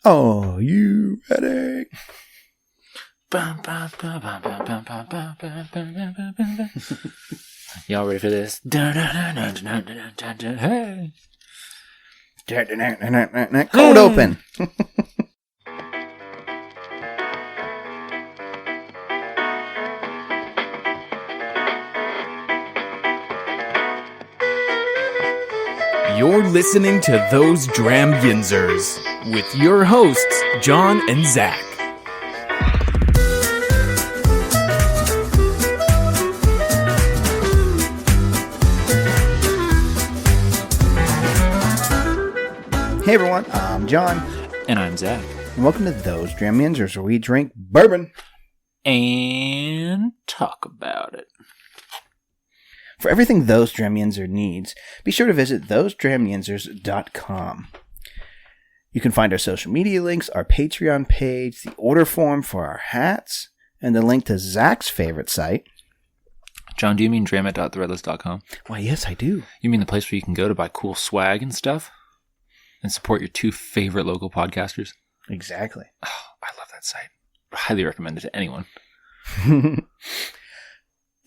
Are you ready? Y'all ready for this? Hey. Cold open. You're listening to Those Dram Yinzers with your hosts, Jon and Zack. Hey everyone, I'm Jon. And I'm Zack. And welcome to Those Dram Yinzers, where we drink bourbon And talk about it. For everything Those Dram Yinzer needs, be sure to visit thosedramyinzers.com. You can find our social media links, our Patreon page, the order form for our hats, and the link to Zack's favorite site. Jon, do you mean dram@threadless.com? Why, yes, I do. You mean the place where you can go to buy cool swag and stuff? And support your two favorite local podcasters? Exactly. Oh, I love that site. I highly recommend it to anyone.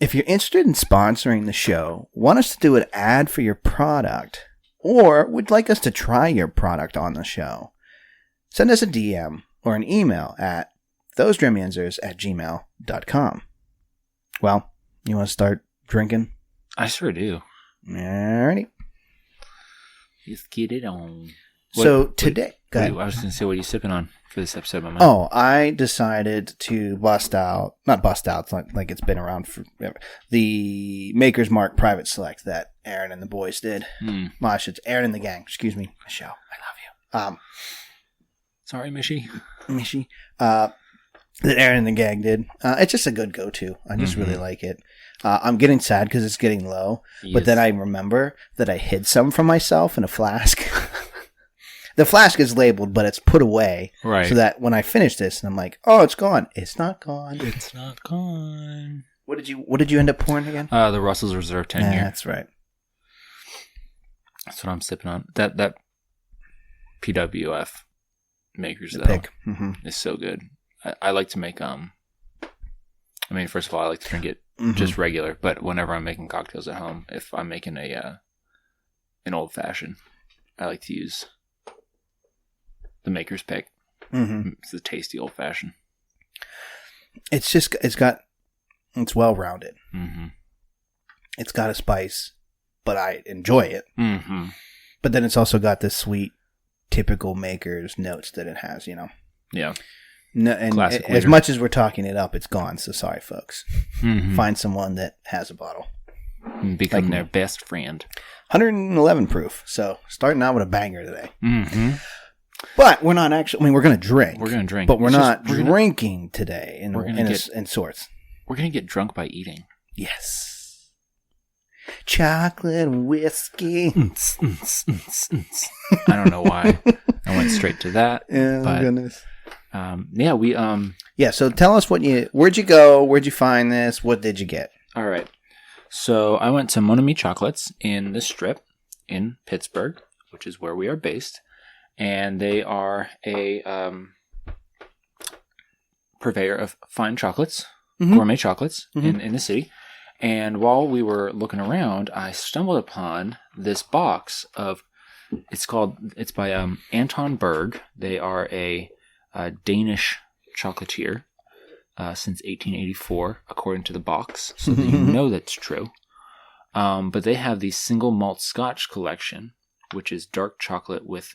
If you're interested in sponsoring the show, want us to do an ad for your product, or would like us to try your product on the show, send us a DM or an email at thosedramyinzers@gmail.com. Well, you want to start drinking? I sure do. Alrighty. Let's get it on. Today... Go ahead. I was going to say, what are you sipping on for this episode, my man? Oh, I decided to not bust out, it's not like it's been around forever, the Maker's Mark Private Select that Aaron and the boys did. Well, it's Aaron and the gang. Excuse me, Michelle. I love you. Sorry, Mishy. that Aaron and the gang did. It's just a good go-to. I just really like it. I'm getting sad because it's getting low, but then I remember that I hid some from myself in a flask. The flask is labeled, but it's put away. Right. So that when I finish this, and I'm like, oh, it's gone. It's not gone. It's not gone. What did you end up pouring again? The Russell's Reserve 10 year. That's right. That's what I'm sipping on. That PWF Maker's The though pick. is so good. I like to make first of all, I like to drink it just regular, but whenever I'm making cocktails at home, if I'm making an old fashioned, I like to use the Maker's Pick. It's the tasty old fashioned. It's well rounded. It's got a spice, but I enjoy it. But then it's also got this sweet, typical Maker's notes that it has. Yeah. No, and as much as we're talking it up, it's gone. So sorry, folks. Find someone that has a bottle. Become their best friend. 111 proof. So starting out with a banger today. But we're not actually. We're going to drink. We're going to drink, but we're not drinking today. In sorts. We're going to get drunk by eating. Yes. Chocolate and whiskey. I don't know why I went straight to that. Yeah, but, goodness. So tell us where'd you go? Where'd you find this? What did you get? All right. So I went to Mon Ami Chocolates in the Strip in Pittsburgh, which is where we are based. And they are a purveyor of fine chocolates, gourmet chocolates in the city. And while we were looking around, I stumbled upon this box of, it's by Anton Berg. They are a Danish chocolatier since 1884, according to the box. So that you know that's true. But they have the single malt Scotch collection, which is dark chocolate with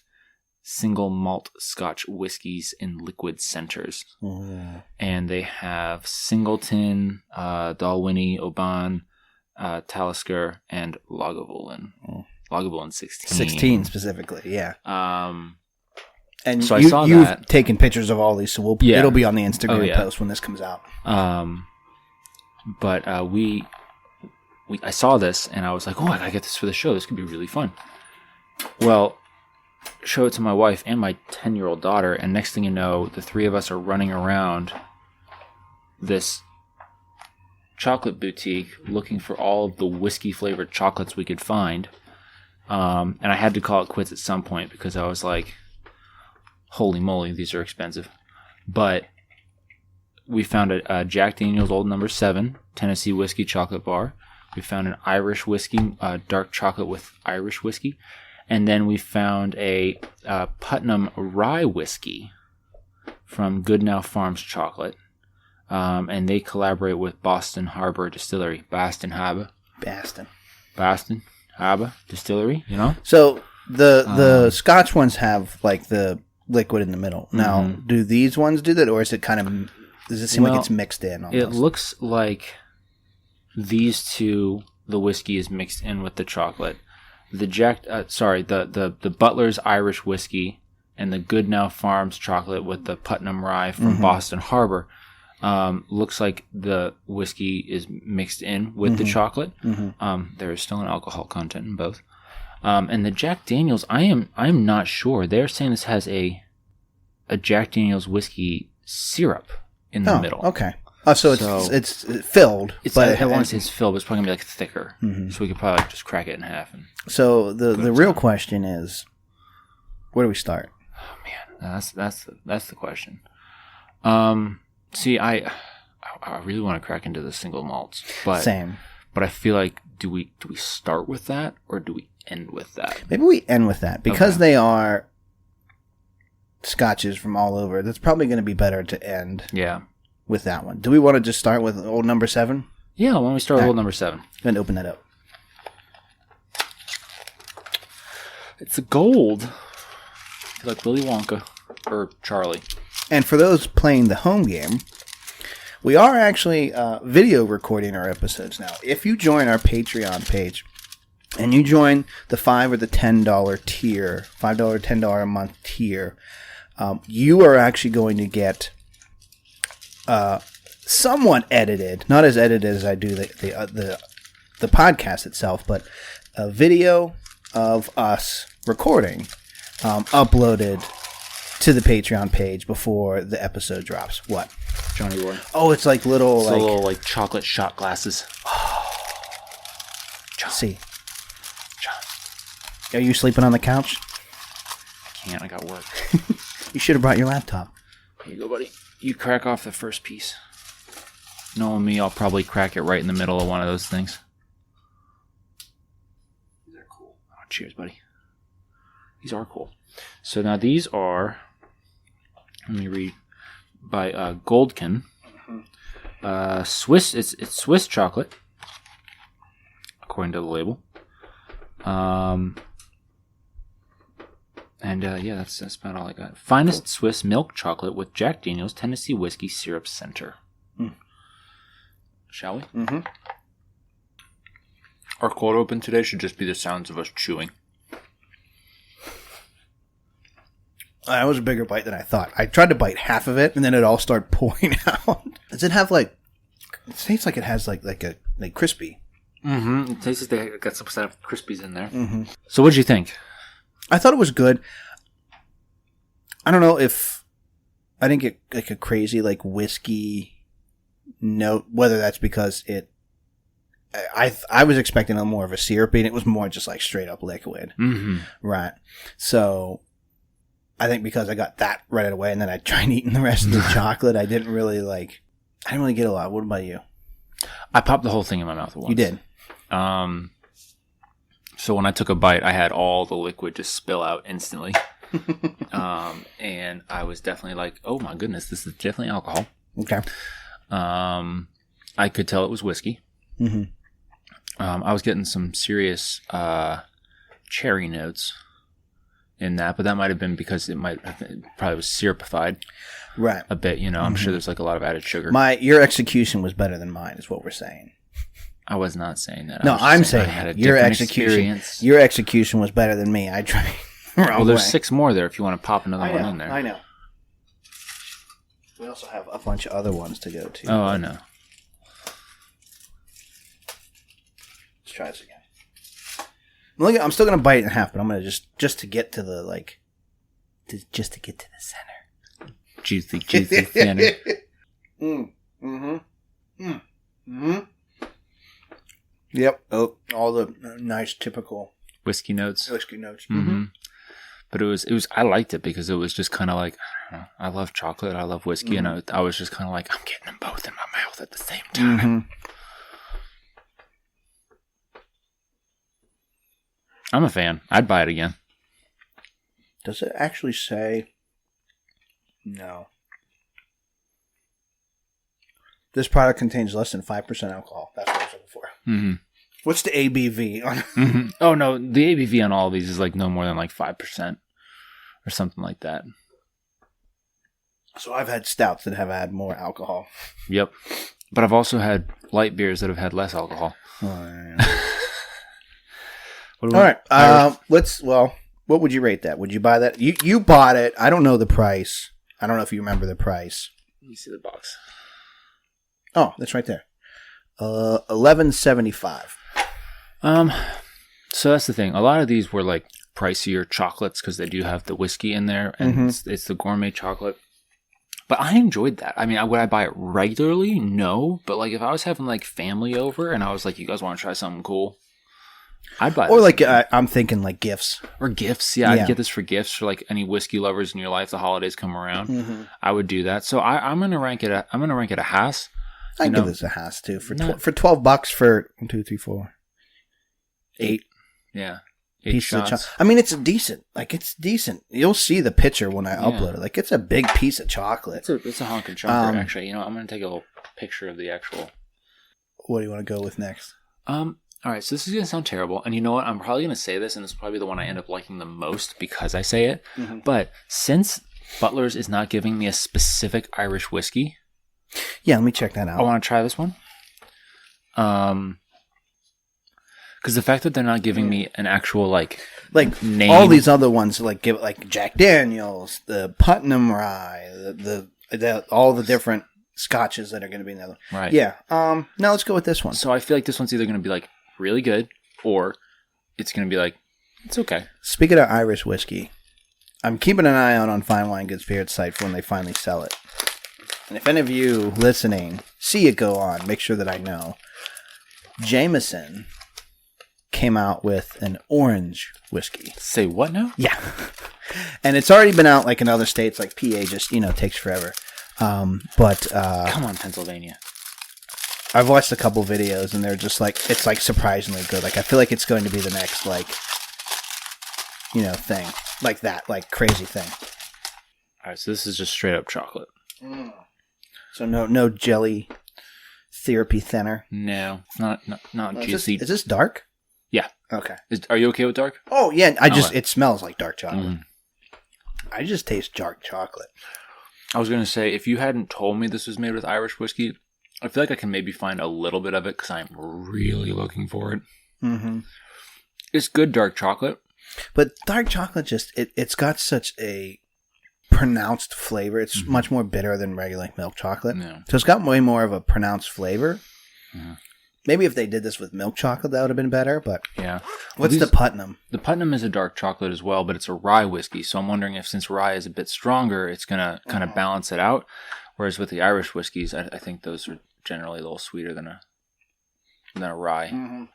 single malt Scotch whiskies in liquid centers. And they have Singleton, Dalwhinnie, Oban, Talisker, and Lagavulin. Lagavulin 16. 16 specifically, yeah. And so you've taken pictures of all these, so it'll be on the Instagram post when this comes out. But I saw this, and I was like, oh, I gotta get this for the show. This could be really fun. Well, show it to my wife and my 10-year-old daughter, and next thing you know, the three of us are running around this chocolate boutique looking for all of the whiskey-flavored chocolates we could find. And I had to call it quits at some point because I was like, holy moly, these are expensive. But we found a Jack Daniel's Old No. 7 Tennessee Whiskey Chocolate Bar. We found an Irish whiskey, dark chocolate with Irish whiskey. And then we found a Putnam Rye Whiskey from Goodnow Farms Chocolate. And they collaborate with Boston Harbor Distillery. Boston Harbor Distillery, you know? So the Scotch ones have like the liquid in the middle. Now, do these ones do that, or is it kind of... Does it seem like it's mixed in almost? It looks like these two, the whiskey is mixed in with the chocolate. The the Butler's Irish Whiskey and the Goodnow Farms Chocolate with the Putnam Rye from Boston Harbor looks like the whiskey is mixed in with the chocolate. There is still an alcohol content in both. And the Jack Daniel's, I am not sure. They're saying this has a Jack Daniel's whiskey syrup in the middle. Okay. So it's filled. I want to say it's filled, but it's probably going to be like thicker. So we could probably just crack it in half. So the real question is, where do we start? Oh man, that's the question. See, I really want to crack into the single malts, but same. But I feel like do we start with that or do we end with that? Maybe we end with that because they are scotches from all over. That's probably going to be better to end. Yeah. With that one. Do we want to just start with Old No. 7? Yeah, why don't we start with Old No. 7? Go ahead and open that up. It's a gold. I feel like Willy Wonka or Charlie. And for those playing the home game, we are actually video recording our episodes now. If you join our Patreon page and you join the $5 or the $10 tier, $5, $10 a month tier, you are actually going to get somewhat edited, not as edited as I do the podcast itself, but a video of us recording uploaded to the Patreon page before the episode drops. What? Johnny boy. Oh, it's like little chocolate shot glasses. Oh. John. See. John. Are you sleeping on the couch? I can't. I got work. You should have brought your laptop. Here you go, buddy. You crack off the first piece. Knowing me, I'll probably crack it right in the middle of one of those things. These are cool. Oh, cheers, buddy. These are cool. So now these are, let me read, by Goldkin. Swiss. It's Swiss chocolate, according to the label. That's about all I got. Finest Swiss milk chocolate with Jack Daniel's Tennessee Whiskey Syrup Center. Shall we? Mm-hmm. Our cold open today should just be the sounds of us chewing. That was a bigger bite than I thought. I tried to bite half of it, and then it all started pouring out. Does it have it tastes like it has like crispy. Mm-hmm. It tastes like they got some sort of crispies in there. Mm-hmm. So what'd you think? I thought it was good. I don't know if I didn't get like a crazy like whiskey note, whether that's because I was expecting a more of a syrupy, and it was more just like straight up liquid. Mm-hmm. Right. So I think because I got that right away, and then I tried eating the rest of the chocolate, I didn't really get a lot. What about you? I popped the whole thing in my mouth at once. You did. So when I took a bite, I had all the liquid just spill out instantly. And I was definitely like, oh my goodness, this is definitely alcohol. Okay. I could tell it was whiskey. Mm-hmm. I was getting some serious cherry notes in that, but that might have been because it probably was syrupified. Right. A bit, I'm sure there's like a lot of added sugar. Your execution was better than mine, is what we're saying. I was not saying that. No, I'm saying your execution was better than me. I tried. Well, there's 6 more there if you want to pop another one in there. I know. We also have a bunch of other ones to go to. Oh, I know. Let's try this again. Look, I'm still gonna bite it in half, but I'm gonna just to get to the just to get to the center. Juicy center. Yep. Oh, all the nice typical whiskey notes. Mm-hmm. But it was. I liked it because it was just kind of like, I don't know, I love chocolate, I love whiskey, and I was just kind of like, I'm getting them both in my mouth at the same time. Mm-hmm. I'm a fan. I'd buy it again. Does it actually say? No. This product contains less than 5% alcohol. That's what I was looking for. Mm-hmm. What's the ABV on? Mm-hmm. Oh no, the ABV on all of these is like no more than like 5% or something like that. So I've had stouts that have had more alcohol. Yep, but I've also had light beers that have had less alcohol. Oh, yeah. All right, what would you rate that? Would you buy that? You bought it. I don't know the price. I don't know if you remember the price. Let me see the box. Oh, that's right there. $11.75. So that's the thing. A lot of these were like pricier chocolates because they do have the whiskey in there, and it's the gourmet chocolate. But I enjoyed that. I mean, would I buy it regularly? No. But like if I was having like family over and I was like, you guys want to try something cool? I'd buy it. Or like I'm thinking like gifts. Or gifts. Yeah, I'd get this for gifts for like any whiskey lovers in your life. The holidays come around. Mm-hmm. I would do that. So I'm gonna rank it. I'm gonna rank it a Haas. I give this a Haas too for $12 for 1, 2, 3, 4, 8. Yeah, 8 shots. I mean, it's decent. Like it's decent. You'll see the picture when I upload it. Like it's a big piece of chocolate. It's a honking chunker. Actually, I'm gonna take a little picture of the actual. What do you want to go with next? All right, so this is going to sound terrible. And you know what? I'm probably going to say this, and this is probably the one I end up liking the most because I say it. Mm-hmm. But since Butler's is not giving me a specific Irish whiskey. Yeah, let me check that out. I want to try this one. Because the fact that they're not giving me an actual, like name. All these other ones, give like Jack Daniels, the Putnam Rye, the all the different scotches that are going to be in there. Right. Yeah. Now let's go with this one. So I feel like this one's either going to be like really good or it's going to be like, it's okay. Speaking of Irish whiskey, I'm keeping an eye out on Fine Wine Good Spirits site for when they finally sell it. And if any of you listening see it go on, make sure that I know. Jameson came out with an orange whiskey. Say what now? Yeah. And it's already been out like in other states, like PA just, takes forever. But come on, Pennsylvania. I've watched a couple videos and they're just like, it's like surprisingly good. Like I feel like it's going to be the next thing like that, like crazy thing. All right, so this is just straight up chocolate. So no jelly therapy thinner. No, it's not juicy. Is this dark? Yeah. Okay. Are you okay with dark? Oh yeah, it smells like dark chocolate. I just taste dark chocolate. I was going to say, if you hadn't told me this was made with Irish whiskey, I feel like I can maybe find a little bit of it because I'm really looking for it. Mm-hmm. It's good dark chocolate. But dark chocolate it's got such a pronounced flavor. It's much more bitter than regular milk chocolate. Yeah. So it's got way more of a pronounced flavor. Mm-hmm. Maybe if they did this with milk chocolate, that would have been better. But yeah, what's the Putnam? The Putnam is a dark chocolate as well, but it's a rye whiskey. So I'm wondering if since rye is a bit stronger, it's gonna kind of balance it out. Whereas with the Irish whiskeys, I think those are generally a little sweeter than a rye. Mm-hmm.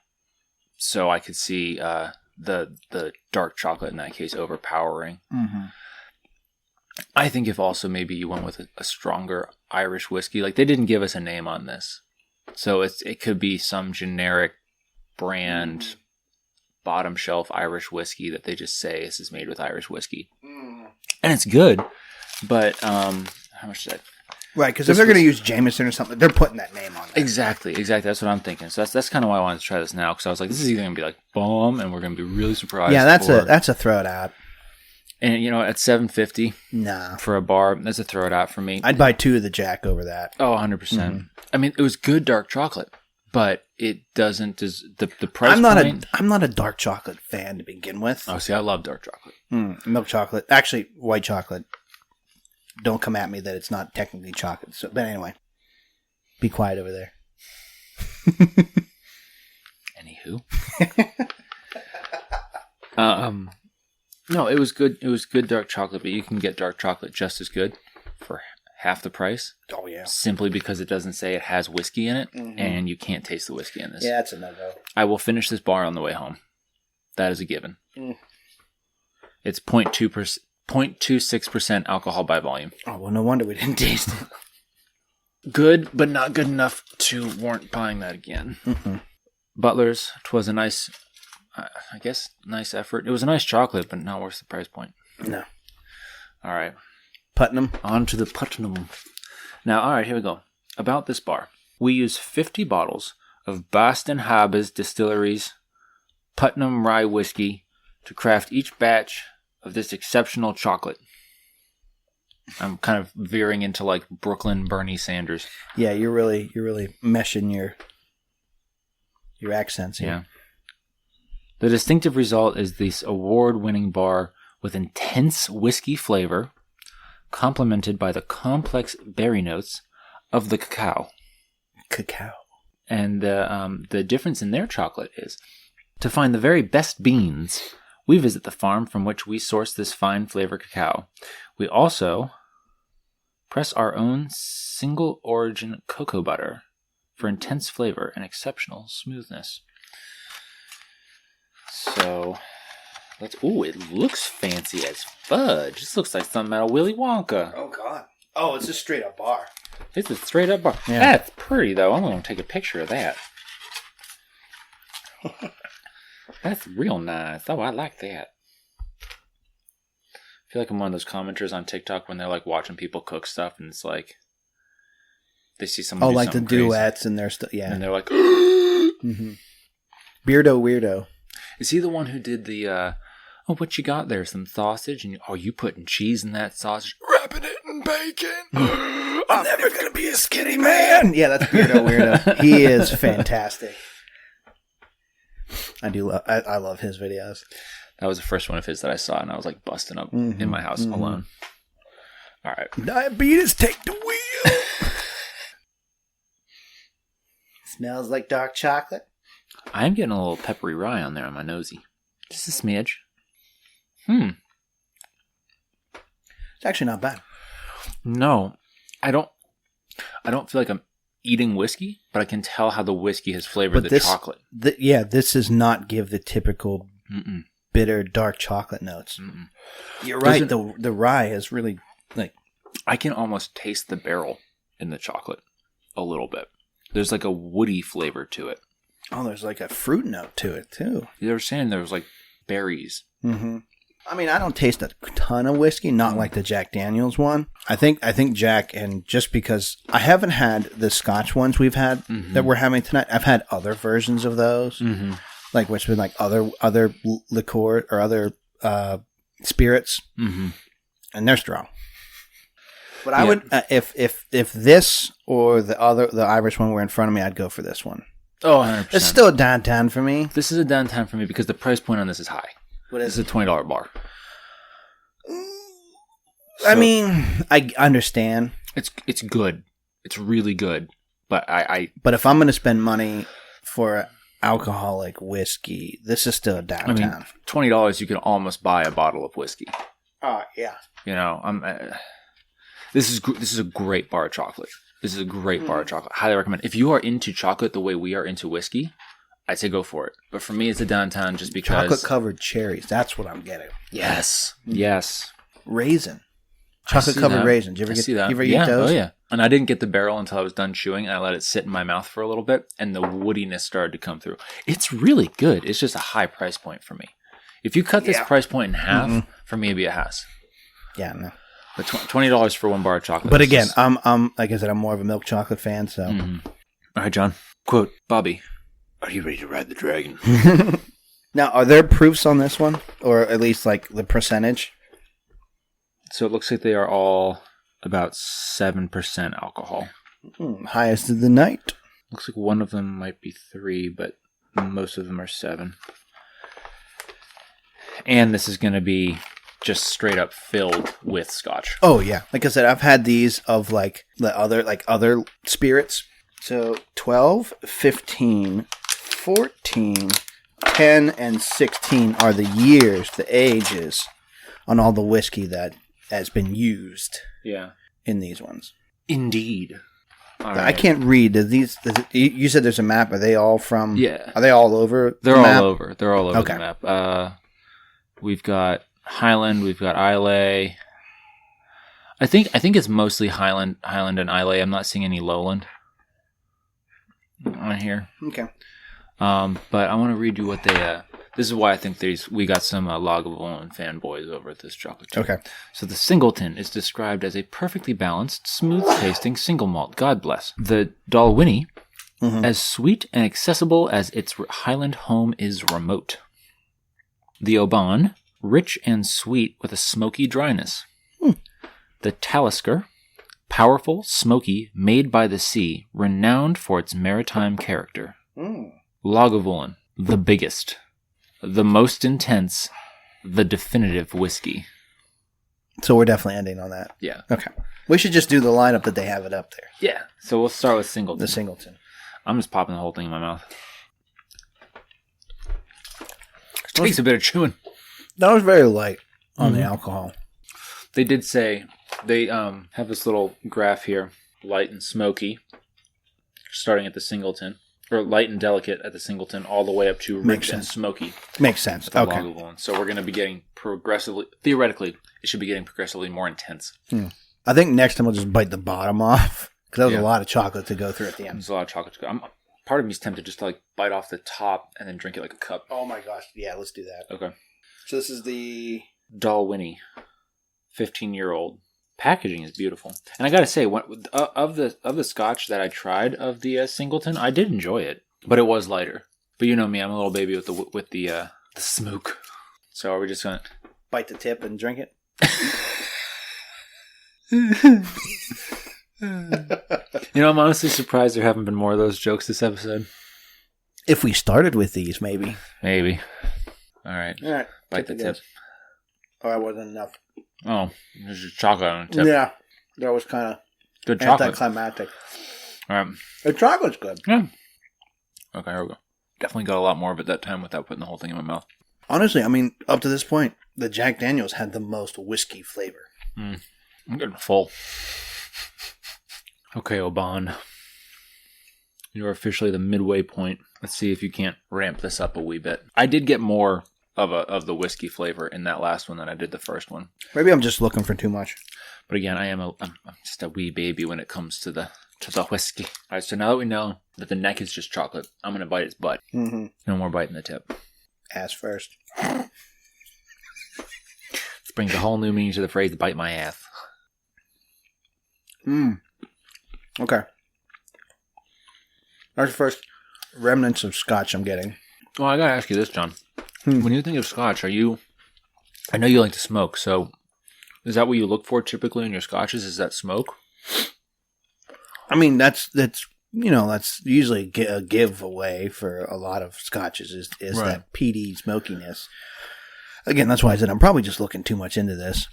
So I could see the dark chocolate in that case overpowering. Mm-hmm. I think if also maybe you went with a stronger Irish whiskey, like they didn't give us a name on this. So it could be some generic brand, bottom shelf Irish whiskey that they just say this is made with Irish whiskey. And it's good, but how much is that? Right, because if they're going to use Jameson or something, they're putting that name on there. Exactly. That's what I'm thinking. So that's kind of why I wanted to try this now, because I was like, this is either going to be like bomb, and we're going to be really surprised. Yeah, that's a throw it out. And at $7.50 nah. for a bar, that's a throw it out for me. I'd buy 2 of the Jack over that. Oh, 100%. Mm-hmm. I mean, it was good dark chocolate, but it doesn't the price I'm not a dark chocolate fan to begin with. Oh, see, I love dark chocolate. Milk chocolate. Actually, white chocolate. Don't come at me that it's not technically chocolate. So, but anyway, be quiet over there. Anywho. No, it was good. It was good dark chocolate, but you can get dark chocolate just as good for half the price. Oh, yeah. Simply because it doesn't say it has whiskey in it, and you can't taste the whiskey in this. Yeah, that's a no-go. I will finish this bar on the way home. That is a given. It's 0.26% alcohol by volume. Oh, well, no wonder we didn't taste it. Good, but not good enough to warrant buying that again. Mm-hmm. Butler's, 'twas a nice, nice effort. It was a nice chocolate, but not worth the price point. No. All right. Putnam. On to the Putnam. Now, all right, here we go. About this bar. We use 50 bottles of Boston Harbors Distillery's Putnam Rye Whiskey to craft each batch of this exceptional chocolate. I'm kind of veering into like Brooklyn Bernie Sanders. Yeah, you're really meshing your accents here. Yeah. The distinctive result is this award-winning bar with intense whiskey flavor, complemented by the complex berry notes of the cacao. Cacao. And the difference in their chocolate is, to find the very best beans, we visit the farm from which we source this fine flavor cacao. We also press our own single origin cocoa butter for intense flavor and exceptional smoothness. So, it looks fancy as fudge. This looks like something out of Willy Wonka. Oh, God. Oh, it's a straight up bar. It's a straight up bar. Yeah. That's pretty, though. I'm going to take a picture of that. That's real nice. Oh, I like that. I feel like I'm one of those commenters on TikTok when they're like watching people cook stuff and it's like they see someone do like the something crazy, duets and their stuff. Yeah. and they're like, Mm-hmm. Beardo Weirdo. Is he the one who did the, what you got there? Some sausage? And you putting cheese in that sausage? Wrapping it in bacon? I'm never going to be a skinny man. Yeah, that's Beardo Weirdo. He is fantastic. I love his videos. That was the first one of his that I saw, and I was like busting up in my house alone. All right. Diabetes, take the wheel. Smells like dark chocolate. I am getting a little peppery rye on there on my nosy. Just a smidge. It's actually not bad. No, I don't feel like I'm eating whiskey, but I can tell how the whiskey has flavored the chocolate. This does not give the typical bitter dark chocolate notes. You're right. The rye is really like, I can almost taste the barrel in the chocolate a little bit. There's like a woody flavor to it. Oh, there's like a fruit note to it too. You were saying there was like berries. Mm-hmm. I mean, I don't taste a ton of whiskey, not like the Jack Daniels one. I think Jack, and just because I haven't had the Scotch ones we've had that we're having tonight, I've had other versions of those, like which been like other liqueur or other spirits, and they're strong. But I would if this or the Irish one were in front of me, I'd go for this one. Oh, 100%. It's still a downtown for me. This is a downtown for me because the price point on this is high. What is this is a $20 bar. I mean, I understand. It's good. It's really good. But But if I'm going to spend money for alcoholic whiskey, this is still a downtown. I mean, $20 you can almost buy a bottle of whiskey. Yeah. You know, this is a great bar of chocolate. This is a great bar of chocolate. Highly recommend. If you are into chocolate the way we are into whiskey, I'd say go for it. But for me, it's a downtown just because... Chocolate-covered cherries. That's what I'm getting. Yes. Yes. Raisin. Chocolate-covered raisins. You ever eat those? Oh, yeah. And I didn't get the barrel until I was done chewing, and I let it sit in my mouth for a little bit, and the woodiness started to come through. It's really good. It's just a high price point for me. If you cut this price point in half, for me, it'd be a house. Yeah, no. But $20 for one bar of chocolate. But again, I'm like I said, I'm more of a milk chocolate fan, so... All right, John. Quote, Bobby, are you ready to ride the dragon? Now, are there proofs on this one? Or at least, like, the percentage? So it looks like they are all about 7% alcohol. Highest of the night. Looks like one of them might be 3, but most of them are 7. And this is going to be just straight up filled with scotch. Oh, yeah. Like I said, I've had these of, like, the other spirits. So 12, 15, 14, 10, and 16 are the years, the ages on all the whiskey that has been used in these ones. Indeed. All I can't read. You said there's a map. Are they all from... Yeah. Are they all over They're the all map? over. They're all over the map. We've got Highland. We've got Islay. I think it's mostly Highland and Islay. I'm not seeing any Lowland on here. Okay. But I want to read you what they. This is why I think we got some Lagavulin fanboys over at this chocolate. Okay. So the Singleton is described as a perfectly balanced, smooth-tasting single malt. God bless. The Dalwhinnie, as sweet and accessible as its Highland home is remote. The Oban, rich and sweet with a smoky dryness. The Talisker, powerful, smoky, made by the sea, renowned for its maritime character. Lagavulin, the biggest, the most intense, the definitive whiskey. So we're definitely ending on that. Yeah. Okay. We should just do the lineup that they have it up there. Yeah. So we'll start with Singleton. The Singleton. I'm just popping the whole thing in my mouth. It takes a bit of chewing. That was very light on the alcohol. They did say they have this little graph here, light and smoky, starting at the Singleton. Or light and delicate at the Singleton, all the way up to rich and smoky. Makes sense. Okay. Lagavulin. So we're going to be getting theoretically, it should be getting progressively more intense. I think next time we'll just bite the bottom off. Because that was a lot of chocolate to go through at the end. There's a lot of chocolate to go. Part of me is tempted just to like bite off the top and then drink it like a cup. Oh my gosh. Yeah, let's do that. Okay. So this is the Dalwhinnie, 15-year-old. Packaging is beautiful, and I gotta say, of the Scotch that I tried of the Singleton, I did enjoy it, but it was lighter. But you know me, I'm a little baby with the smoke. So are we just gonna bite the tip and drink it? You know, I'm honestly surprised there haven't been more of those jokes this episode. If we started with these, maybe. Maybe. All right. Bite the tip. Oh, that wasn't enough. Oh, there's just chocolate on the tip. Yeah, that was kind of good chocolate. Anticlimactic. All right. The chocolate's good. Yeah. Okay, here we go. Definitely got a lot more of it that time without putting the whole thing in my mouth. Honestly, I mean, up to this point, the Jack Daniels had the most whiskey flavor. I'm getting full. Okay, Oban. You're officially the midway point. Let's see if you can't ramp this up a wee bit. I did get more of the whiskey flavor in that last one than I did the first one. Maybe I'm just looking for too much. But again, I'm just a wee baby when it comes to the whiskey. All right, so now that we know that the neck is just chocolate, I'm going to bite its butt. No more biting the tip. Ass first. This brings a whole new meaning to the phrase, bite my ass. Okay. That's the first remnants of Scotch I'm getting. Well, I got to ask you this, John. When you think of Scotch, I know you like to smoke, so is that what you look for typically in your Scotches? Is that smoke? I mean, that's usually a giveaway for a lot of Scotches is right. That peaty smokiness. Again, that's why I said I'm probably just looking too much into this,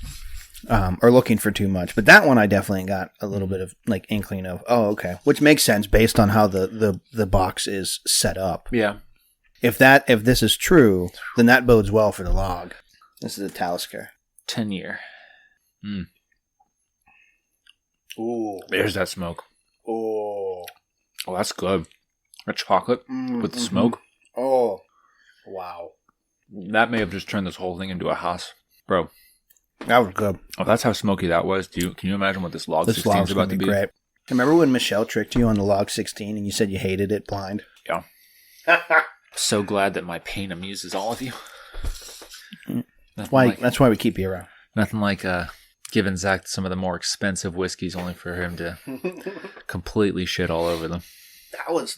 or looking for too much. But that one I definitely got a little bit of like inkling of, oh, okay, which makes sense based on how the box is set up. Yeah. If this is true, then that bodes well for the log. This is a Talisker. 10-year. Ooh. There's that smoke. Oh. Oh, that's good. A chocolate with the smoke. Oh. Wow. That may have just turned this whole thing into a Haas. Bro. That was good. Oh, that's how smoky that was. Can you imagine what this log 16 is about to be? Great. Remember when Michelle tricked you on the log 16 and you said you hated it blind? Yeah. So glad that my pain amuses all of you. That's why we keep you around. Nothing like giving Zach some of the more expensive whiskeys only for him to completely shit all over them.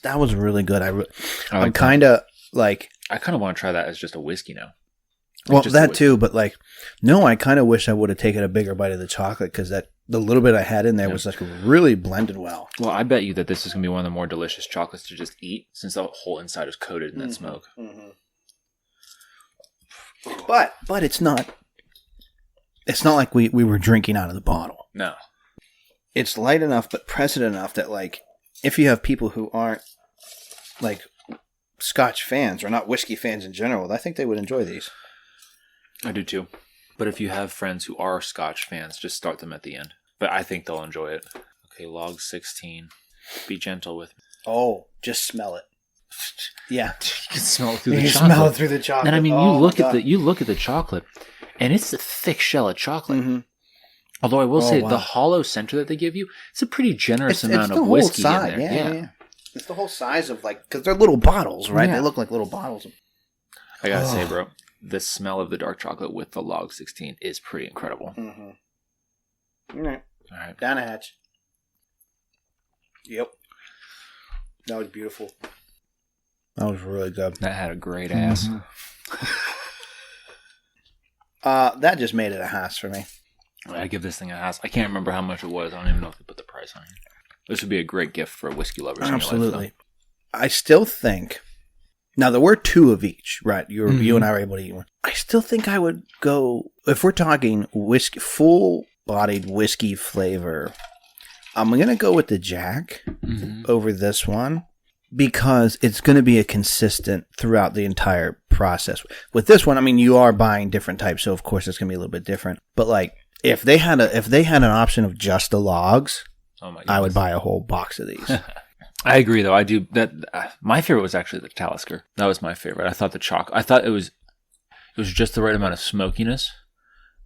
That was really good. I'm kind of like... I kind of want to try that as just a whiskey now. Well, that too, but like, no, I kind of wish I would have taken a bigger bite of the chocolate because the little bit I had in there was like really blended well. Well, I bet you that this is going to be one of the more delicious chocolates to just eat since the whole inside is coated in that smoke. Mm-hmm. But it's not like we were drinking out of the bottle. No. It's light enough, but present enough that like, if you have people who aren't like Scotch fans or not whiskey fans in general, I think they would enjoy these. I do too. But if you have friends who are Scotch fans, just start them at the end. But I think they'll enjoy it. Okay, log 16. Be gentle with me. Oh, just smell it. Yeah, you can smell it through the you chocolate. smell it through the chocolate. And I mean, Oh, you look at the chocolate, and it's a thick shell of chocolate. Mm-hmm. Although I will say, the hollow center that they give you, it's a pretty generous amount of whiskey in there. Yeah. It's the whole size of because they're little bottles, right? Yeah. They look like little bottles. I gotta say, bro, the smell of the dark chocolate with the log 16 is pretty incredible. Mm-hmm. All right. Down a hatch. Yep. That was beautiful. That was really good. That had a great ass. That just made it a hass for me. I give this thing a hass. I can't remember how much it was. I don't even know if they put the price on it. This would be a great gift for whiskey lovers. Absolutely. I still think... Now, there were 2 of each, right? You and I were able to eat one. I still think I would go... If we're talking whiskey, full-bodied whiskey flavor, I'm going to go with the Jack over this one because it's going to be a consistent throughout the entire process. With this one, I mean, you are buying different types, so of course it's going to be a little bit different. But if they had an option of just the logs, I would buy a whole box of these. I agree, though. I do that. My favorite was actually the Talisker. That was my favorite. I thought I thought it was just the right amount of smokiness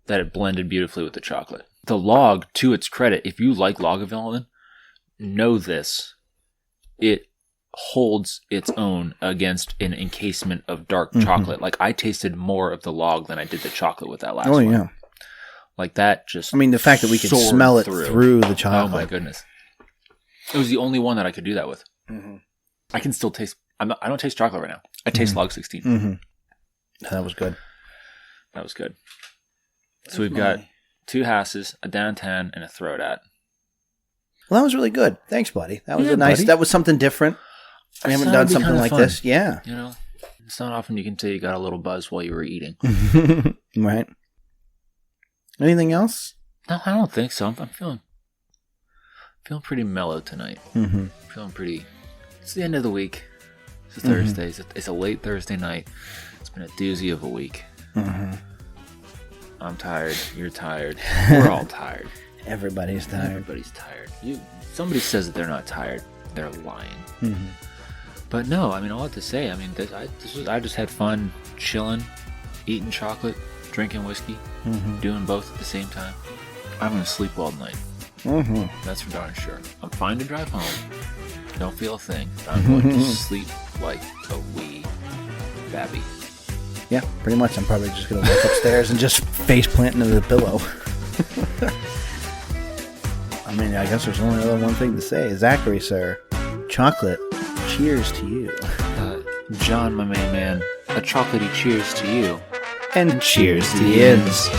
that it blended beautifully with the chocolate. The log, to its credit, if you like Lagavulin, know this: it holds its own against an encasement of dark chocolate. Like I tasted more of the log than I did the chocolate with that last one. Oh yeah. Like that just... I mean, the fact that we could smell it through the chocolate. Oh, my goodness. It was the only one that I could do that with. I can still taste... I don't taste chocolate right now. I taste log 16. That was good. That was good. So we've got 2 hasses, a down 10, and a throw it at. Well, that was really good. Thanks, buddy. That was that was something different. We haven't done something like this. Yeah. You know, it's not often you can tell you got a little buzz while you were eating. Right. Anything else? No, I don't think so. I'm feeling pretty mellow tonight. Feeling pretty... It's the end of the week. It's a Thursday. It's a late Thursday night. It's been a doozy of a week. I'm tired. You're tired. We're all tired. Everybody's tired. Everybody's tired. Somebody says that they're not tired. They're lying. But no, I mean, all I have to say, I mean, I just had fun chilling, eating chocolate, drinking whiskey, doing both at the same time. I'm going to sleep well tonight. That's for darn sure. I'm fine to drive home. Don't feel a thing. I'm going to sleep like a wee babby. Yeah, pretty much. I'm probably just going to walk upstairs and just face plant into the pillow. I mean, I guess there's only other one thing to say. Zachary, sir, chocolate, cheers to you. John, my main man, a chocolatey cheers to you. And cheers to the ends.